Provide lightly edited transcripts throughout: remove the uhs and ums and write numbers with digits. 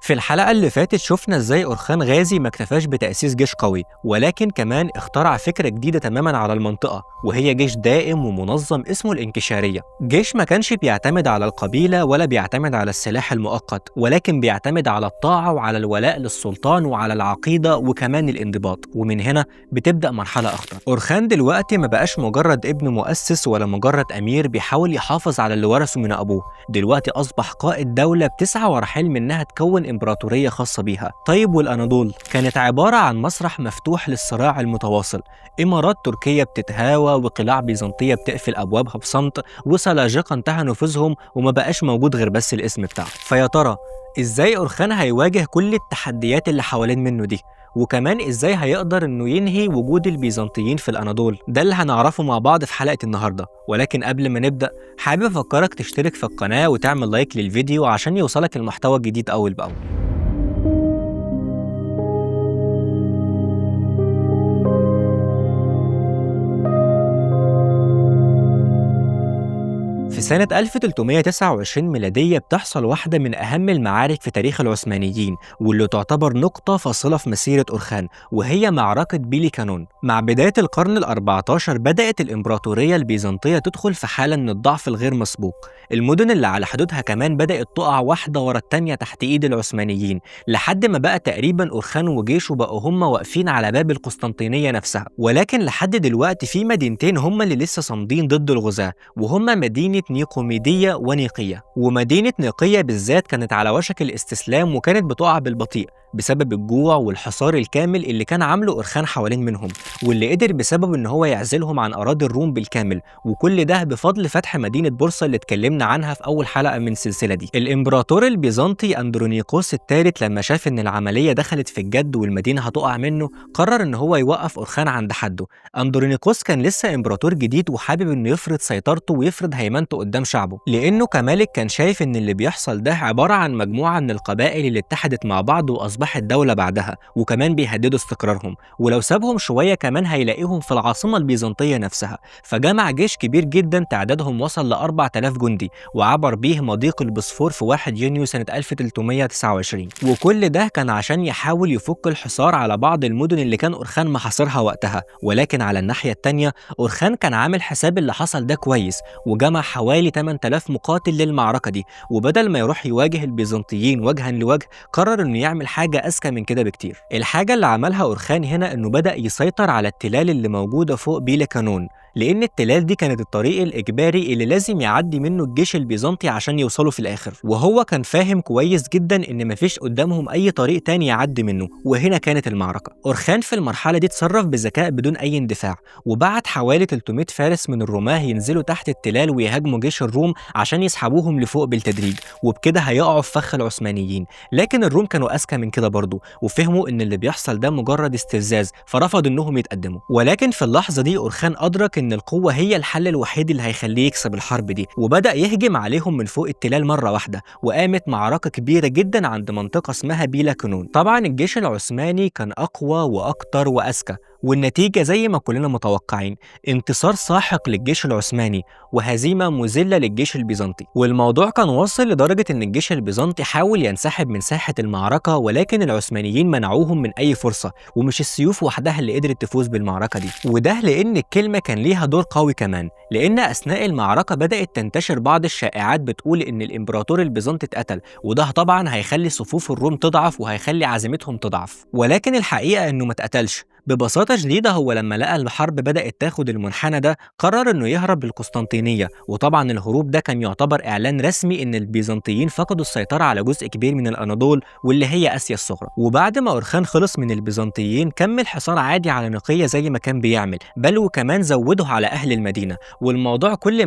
في الحلقة اللي فاتت شفنا ازاي أورخان غازي ما اكتفاش بتأسيس جيش قوي، ولكن كمان اخترع فكرة جديدة تماما على المنطقة، وهي جيش دائم ومنظم اسمه الإنكشارية. جيش ما كانش بيعتمد على القبيلة ولا بيعتمد على السلاح المؤقت، ولكن بيعتمد على الطاعة وعلى الولاء للسلطان وعلى العقيدة وكمان الانضباط. ومن هنا بتبدأ مرحلة أخطر. أورخان دلوقتي ما بقاش مجرد ابن مؤسس ولا مجرد أمير بيحاول يحافظ على اللي ورثه من أبوه، دلوقتي أصبح قائد دولة بتسعى ورا حلم إنها تكون إمبراطورية خاصة بيها. طيب والأناضول كانت عبارة عن مسرح مفتوح للصراع المتواصل، إمارات تركية بتتهاوى وقلاع بيزنطية بتقفل أبوابها بصمت، وسلاجقة انتهى نفوذهم وما بقاش موجود غير بس الاسم بتاعه. فيا ترى إزاي أورخان هيواجه كل التحديات اللي حوالين منه دي؟ وكمان ازاي هيقدر انه ينهي وجود البيزنطيين في الاناضول؟ ده اللي هنعرفه مع بعض في حلقة النهاردة. ولكن قبل ما نبدأ حابب افكرك تشترك في القناة وتعمل لايك للفيديو عشان يوصلك المحتوى الجديد اول باول. في سنة 1329 ميلادية بتحصل واحدة من أهم المعارك في تاريخ العثمانيين، واللي تعتبر نقطة فاصلة في مسيرة أورخان، وهي معركة بيلي كانون. مع بداية القرن ال14 بدأت الإمبراطورية البيزنطية تدخل في حالة من الضعف الغير مسبوق. المدن اللي على حدودها كمان بدأت تقع واحدة ورا التانية تحت إيد العثمانيين، لحد ما بقى تقريبا أورخان وجيشه بقوا هم واقفين على باب القسطنطينية نفسها. ولكن لحد دلوقتي في مدينتين هم اللي لسه صامدين ضد الغزاة، وهما مدينة نيقوميدية ونيقية. ومدينة نيقية بالذات كانت على وشك الاستسلام، وكانت بتقع بالبطيء بسبب الجوع والحصار الكامل اللي كان عامله أورخان حوالين منهم، واللي قدر بسبب ان هو يعزلهم عن اراضي الروم بالكامل. وكل ده بفضل فتح مدينة بورصة اللي اتكلمنا عنها في اول حلقة من السلسلة دي. الامبراطور البيزنطي اندرونيقوس الثالث لما شاف ان العملية دخلت في الجد والمدينة هتقع منه، قرر ان هو يوقف أورخان عند حده. اندرونيقوس كان لسه امبراطور جديد وحابب انه يفرض سيطرته ويفرض هيمنته قدام شعبه، لانه كمالك كان شايف ان اللي بيحصل ده عبارة عن مجموعة من القبائل اللي اتحدت مع بعض واصبحت دولة بعدها، وكمان بيهددوا استقرارهم، ولو سابهم شوية كمان هيلاقيهم في العاصمة البيزنطية نفسها. فجمع جيش كبير جدا تعدادهم وصل ل 4000 جندي، وعبر بيه مضيق البوسفور في 1 يونيو سنة 1329. وكل ده كان عشان يحاول يفك الحصار على بعض المدن اللي كان أورخان محاصرها وقتها. ولكن على الناحية التانية أورخان كان عامل حساب اللي حصل ده كويس، وجمع حوالي 8000 مقاتل للمعركة دي. وبدل ما يروح يواجه البيزنطيين وجها لوجه، قرر انه يعمل حاجة أذكى من كده بكتير. الحاجة اللي عملها أورخان هنا انه بدأ يسيطر على التلال اللي موجودة فوق بيلا كانون، لأن التلال دي كانت الطريق الإجباري اللي لازم يعدي منه الجيش البيزنطي عشان يوصلوا في الآخر. وهو كان فاهم كويس جدا إن مفيش قدامهم أي طريق تاني يعدي منه، وهنا كانت المعركة. أورخان في المرحلة دي اتصرف بذكاء بدون أي اندفاع، وبعت حوالي 300 فارس من الرماة ينزلوا تحت التلال ويهاجموا جيش الروم عشان يسحبوهم لفوق بالتدريج، وبكده هيقعوا في فخ العثمانيين. لكن الروم كانوا أذكى من كده برضه، وفهموا إن اللي بيحصل ده مجرد استفزاز، فرفضوا إنهم يتقدموا. ولكن في اللحظة دي أورخان أدرك إن القوة هي الحل الوحيد اللي هيخليه يكسب الحرب دي، وبدأ يهجم عليهم من فوق التلال مرة واحدة. وقامت معركة كبيرة جدا عند منطقة اسمها بيلا كانون. طبعا الجيش العثماني كان أقوى وأكتر وأذكى، والنتيجة زي ما كلنا متوقعين، انتصار ساحق للجيش العثماني وهزيمة مذلة للجيش البيزنطي. والموضوع كان واصل لدرجة ان الجيش البيزنطي حاول ينسحب من ساحة المعركة، ولكن العثمانيين منعوهم من اي فرصة. ومش السيوف وحدها اللي قدرت تفوز بالمعركة دي، وده لان الكلمة كان ليها دور قوي كمان، لان اثناء المعركة بدأت تنتشر بعض الشائعات بتقول ان الامبراطور البيزنطي اتقتل، وده طبعا هيخلي صفوف الروم تضعف وهيخلي عزيمتهم تضعف. ولكن الحقيقة انه ما اتقتلش. ببساطة شديدة هو لما لقى الحرب بدأت تاخد المنحنى ده، قرر انه يهرب للقسطنطينية. وطبعا الهروب ده كان يعتبر اعلان رسمي ان البيزنطيين فقدوا السيطرة على جزء كبير من الاناضول واللي هي اسيا الصغرى. وبعد ما أورخان خلص من البيزنطيين كمل حصار عادي على نيقية زي ما كان بيعمل، بل وكمان زوده على اهل المدينة. والموضوع كل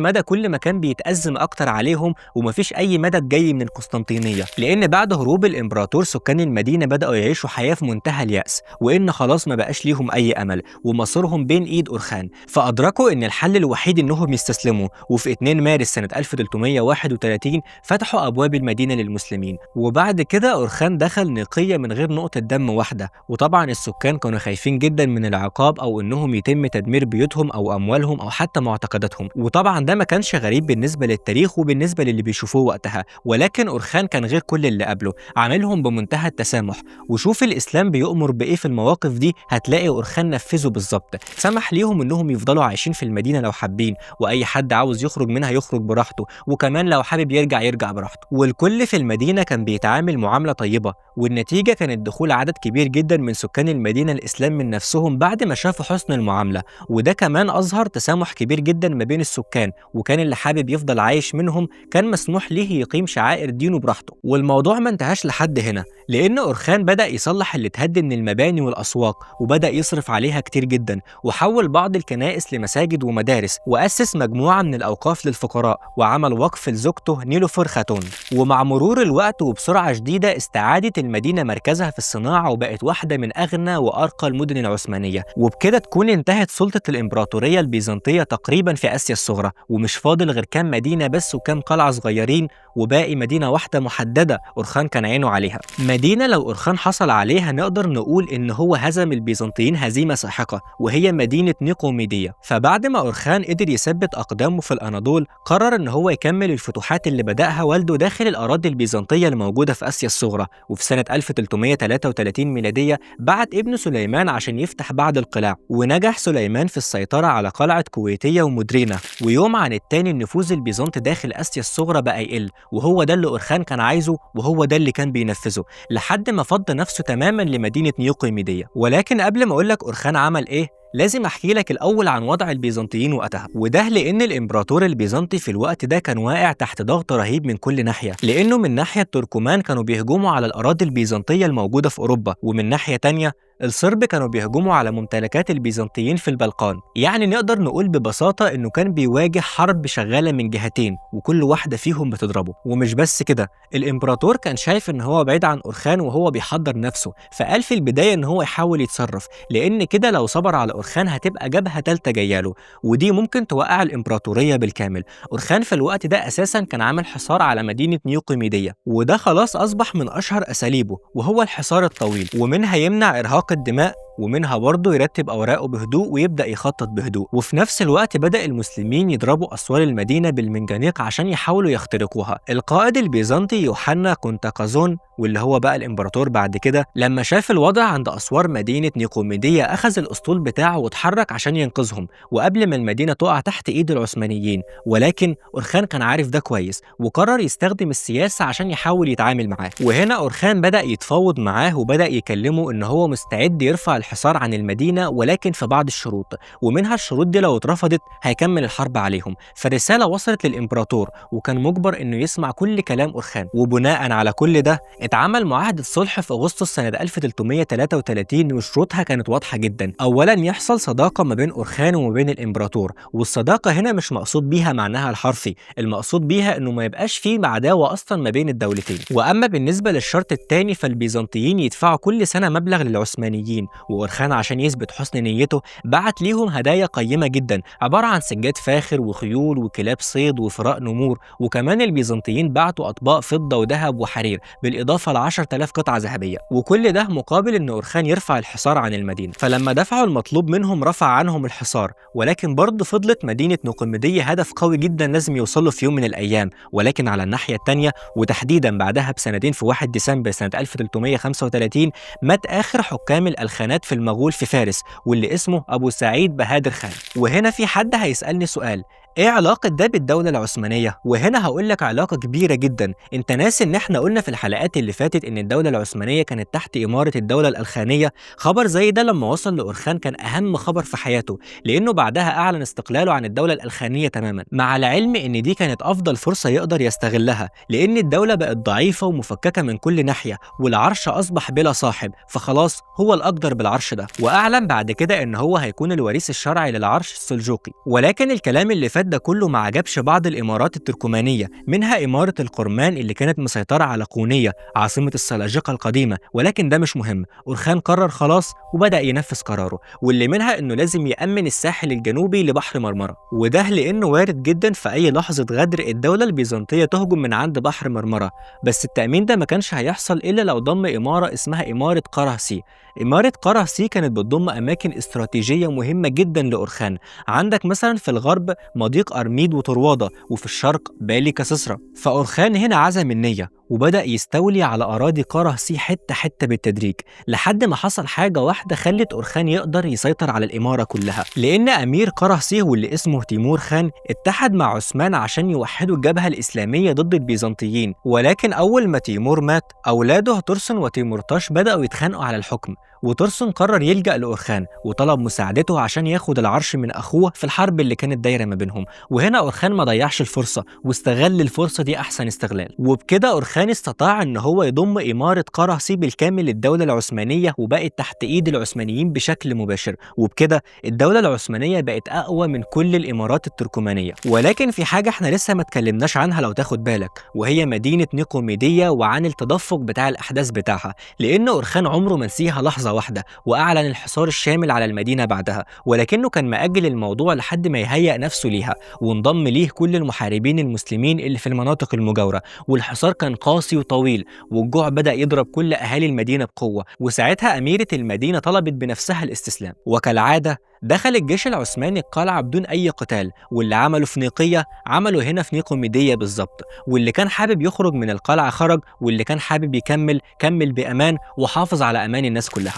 ما كان بيتأزم اكتر عليهم، ومفيش اي مدد جاي من القسطنطينية، لان بعد هروب الامبراطور سكان المدينة بدأوا يعيشوا حياة في منتهى اليأس، وان خلاص ما بقاش ليهم أي أمل ومصيرهم بين إيد أورخان، فأدركوا إن الحل الوحيد إنهم يستسلموا. وفي 2 مارس سنة 1331 فتحوا أبواب المدينة للمسلمين، وبعد كده أورخان دخل نيقية من غير نقطة دم واحدة. وطبعا السكان كانوا خايفين جدا من العقاب أو إنهم يتم تدمير بيوتهم أو أموالهم أو حتى معتقداتهم، وطبعا ده ما كانش غريب بالنسبة للتاريخ وبالنسبة للي بيشوفوه وقتها. ولكن أورخان كان غير كل اللي قبله، عاملهم بمنتهى التسامح. وشوف الإسلام بيؤمر بإيه في المواقف دي، هتلاقي أورخان نفذه بالظبط. سمح ليهم إنهم يفضلوا عايشين في المدينة لو حابين، وأي حد عاوز يخرج منها يخرج براحته، وكمان لو حابب يرجع براحته. والكل في المدينة كان بيتعامل معاملة طيبة، والنتيجة كانت دخول عدد كبير جدا من سكان المدينة الإسلام من نفسهم بعد ما شافوا حسن المعاملة. وده كمان أظهر تسامح كبير جدا ما بين السكان، وكان اللي حابب يفضل عايش منهم كان مسموح ليه يقيم شعائر دينه براحته. والموضوع ما انتهاش لحد هنا، لأن أورخان بدأ يصلح اللي اتهد من المباني والأسواق، وبدأ يصرف عليها كتير جدا، وحول بعض الكنائس لمساجد ومدارس، وأسس مجموعة من الأوقاف للفقراء، وعمل وقف لزوجته نيلوفر خاتون. ومع مرور الوقت وبسرعة شديدة استعادت المدينة مركزها في الصناعة، وبقت واحدة من أغنى وأرقى المدن العثمانية. وبكده تكون انتهت سلطة الإمبراطورية البيزنطية تقريبا في آسيا الصغرى، ومش فاضل غير كام مدينة بس وكام قلعة صغيرين، وباقي مدينة واحدة محددة أورخان كان عينه عليها. مدينة لو أورخان حصل عليها نقدر نقول إن هو هزم البيزنطيين هزيمة ساحقة، وهي مدينة نيقوميدية. فبعد ما أورخان قدر يثبت أقدامه في الأناضول، قرر إن هو يكمل الفتوحات اللي بدأها والده داخل الأراضي البيزنطية الموجودة في آسيا الصغرى. وفي سنة 1333 ميلادية بعت ابنه سليمان عشان يفتح بعض القلاع، ونجح سليمان في السيطرة على قلعة كويتية ومدرينة. ويوم عن التاني النفوذ البيزنطي داخل آسيا الصغرى بقى يقل، وهو ده اللي أورخان كان عايزه، وهو ده اللي كان بينفذه، لحد ما فض نفسه تماما لمدينة نيقوميدية. ولكن قبل ما أقولك أورخان عمل إيه، لازم احكي لك الاول عن وضع البيزنطيين وقتها. وده لان الامبراطور البيزنطي في الوقت ده كان واقع تحت ضغط رهيب من كل ناحيه، لانه من ناحيه التركمان كانوا بيهجموا على الاراضي البيزنطيه الموجوده في اوروبا، ومن ناحيه تانية الصرب كانوا بيهجموا على ممتلكات البيزنطيين في البلقان. يعني نقدر نقول ببساطة إنه كان بيواجه حرب شغالة من جهتين، وكل واحدة فيهم بتضربه. ومش بس كده، الإمبراطور كان شايف إن هو بعيد عن أورخان وهو بيحضر نفسه، فقال في البداية إن هو يحاول يتصرف، لأن كده لو صبر على أورخان هتبقى جبهة تالتة جاياله، ودي ممكن توقع الإمبراطورية بالكامل. أورخان في الوقت ده أساسا كان عامل حصار على مدينة نيقوميدية، وده خلاص أصبح من أشهر أساليبه، وهو الحصار الطويل، ومنها يمنع إرهاق الدماء، ومنها برضه يرتب أوراقه بهدوء ويبدأ يخطط بهدوء. وفي نفس الوقت بدأ المسلمين يضربوا أسوار المدينة بالمنجنيق عشان يحاولوا يخترقوها. القائد البيزنطي يوحنا كونتاكازون، واللي هو بقى الإمبراطور بعد كده، لما شاف الوضع عند أسوار مدينة نيقوميدية أخذ الأسطول بتاعه واتحرك عشان ينقذهم، وقبل ما المدينة تقع تحت إيد العثمانيين. ولكن أورخان كان عارف ده كويس، وقرر يستخدم السياسة عشان يحاول يتعامل معاه. وهنا أورخان بدأ يتفاوض معاه، وبدأ يكلمه إن هو مستعد يرفع الحصار عن المدينة، ولكن في بعض الشروط، ومنها الشروط دي لو اترفضت هيكمل الحرب عليهم. فالرسالة وصلت للإمبراطور، وكان مجبر إنه يسمع كل كلام أورخان. وبناء على كل ده اتعمل معاهدة صلح في أغسطس سنة 1333، وشروطها كانت واضحة جدا. أولا يحصل صداقة ما بين أورخان وما بين الإمبراطور، والصداقة هنا مش مقصود بيها معناها الحرفي، المقصود بيها إنه ما يبقاش فيه عداوة أصلا ما بين الدولتين. وأما بالنسبة للشرط الثاني فالبيزنطيين يدفعوا كل سنة مبلغ للعثمانيين، وأورخان عشان يثبت حسن نيته بعت ليهم هدايا قيمة جدا عبارة عن سجاد فاخر وخيول وكلاب صيد وفراء نمور، وكمان البيزنطيين بعتوا أطباق فضة وذهب وحرير بالإضافة ل 10,000 قطعة ذهبية، وكل ده مقابل إن أورخان يرفع الحصار عن المدينة. فلما دفعوا المطلوب منهم رفع عنهم الحصار، ولكن برضه فضلت مدينة نيقوميدية هدف قوي جدا لازم يوصلوا في يوم من الأيام. ولكن على الناحية الثانية وتحديدا بعدها بسنتين في 1 ديسمبر سنة 1335 مات آخر حكام الألخانات في المغول في فارس، واللي اسمه أبو سعيد بهادر خان. وهنا في حد هيسألني سؤال، ايه علاقة ده بالدولة العثمانية؟ وهنا هقول لك علاقة كبيرة جدا. انت ناسي ان احنا قلنا في الحلقات اللي فاتت ان الدولة العثمانية كانت تحت إمارة الدولة الألخانية؟ خبر زي ده لما وصل لأورخان كان أهم خبر في حياته، لأنه بعدها أعلن استقلاله عن الدولة الألخانية تماما، مع العلم ان دي كانت أفضل فرصة يقدر يستغلها، لأن الدولة بقت ضعيفة ومفككة من كل ناحية، والعرش أصبح بلا صاحب، فخلاص هو الأقدر بالعرش ده. وأعلن بعد كده ان هو هيكون الوريث الشرعي للعرش السلجوقي. ولكن الكلام اللي فات ده كله ما عجبش بعض الإمارات التركمانية، منها إمارة القرمان اللي كانت مسيطرة على قونية عاصمة السلاجقة القديمة، ولكن ده مش مهم. أورخان قرر خلاص وبدأ ينفذ قراره، واللي منها إنه لازم يأمن الساحل الجنوبي لبحر مرمرة، وده لأنه وارد جدا في أي لحظة غدر الدولة البيزنطية تهجم من عند بحر مرمرة. بس التأمين ده ما كانش هيحصل إلا لو ضم إمارة اسمها إمارة قرهسي. إمارة قرهسي كانت بتضم أماكن استراتيجية مهمة جدا لأورخان. عندك مثلا في الغرب مضيق أرميد وطروادة، وفي الشرق بالي كسسرة. فأورخان هنا عزم النية وبدأ يستولي على أراضي قرهسي حتة حتة بالتدريج، لحد ما حصل حاجة واحدة خلت أورخان يقدر يسيطر على الإمارة كلها، لأن أمير قرهسي واللي اسمه تيمور خان اتحد مع عثمان عشان يوحدوا الجبهة الإسلامية ضد البيزنطيين. ولكن أول ما تيمور مات، أولاده ترسن وتيمورتاش بدأوا يتخانقوا على الحكم، وترسن قرر يلجأ لأورخان وطلب مساعدته عشان ياخد العرش من أخوه في الحرب اللي كانت دايرة ما بينهم. وهنا أورخان ما ضيعش الفرصة واستغل الفرصة دي أحسن استغلال، وبكده أورخان استطاع إن هو يضم إمارة قرهسي بالكامل للدولة العثمانية، وبقت تحت إيد العثمانيين بشكل مباشر. وبكده الدولة العثمانية بقت أقوى من كل الإمارات التركمانية. ولكن في حاجة احنا لسه ما اتكلمناش عنها لو تاخد بالك، وهي مدينة نيقوميدية وعن التدفق بتاع الأحداث بتاعها، لأن أورخان عمره ما نسيها لحظة واحدة وأعلن الحصار الشامل على المدينة بعدها، ولكنه كان مأجل الموضوع لحد ما يهيأ نفسه ليها، وانضم ليه كل المحاربين المسلمين اللي في المناطق المجاورة. والحصار كان قاسي وطويل، والجوع بدأ يضرب كل أهالي المدينة بقوة، وساعتها أميرة المدينة طلبت بنفسها الاستسلام. وكالعادة دخل الجيش العثماني القلعة بدون أي قتال، واللي عمله في نيقية عمله هنا في نيقوميدية بالظبط. واللي كان حابب يخرج من القلعة خرج، واللي كان حابب يكمل كمل بأمان وحافظ على أمان الناس كلها.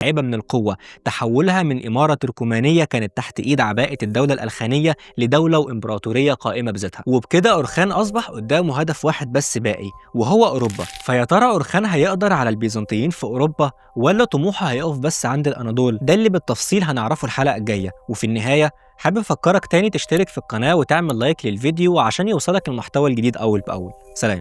عيبة من القوة، تحولها من إمارة تركمانية كانت تحت إيد عباءة الدولة الألخانية لدولة وإمبراطورية قائمة بذاتها. وبكده أورخان أصبح قدامه هدف واحد بس باقي، وهو أوروبا. فيا ترى أورخان هيقدر على البيزنطيين في أوروبا، ولا طموحه هيقف بس عند الأناضول؟ ده اللي بالتفصيل هنعرفه الحلقة الجاية. وفي النهاية حابب أفكرك تاني تشترك في القناة وتعمل لايك للفيديو عشان يوصلك المحتوى الجديد أول بأول. سلام.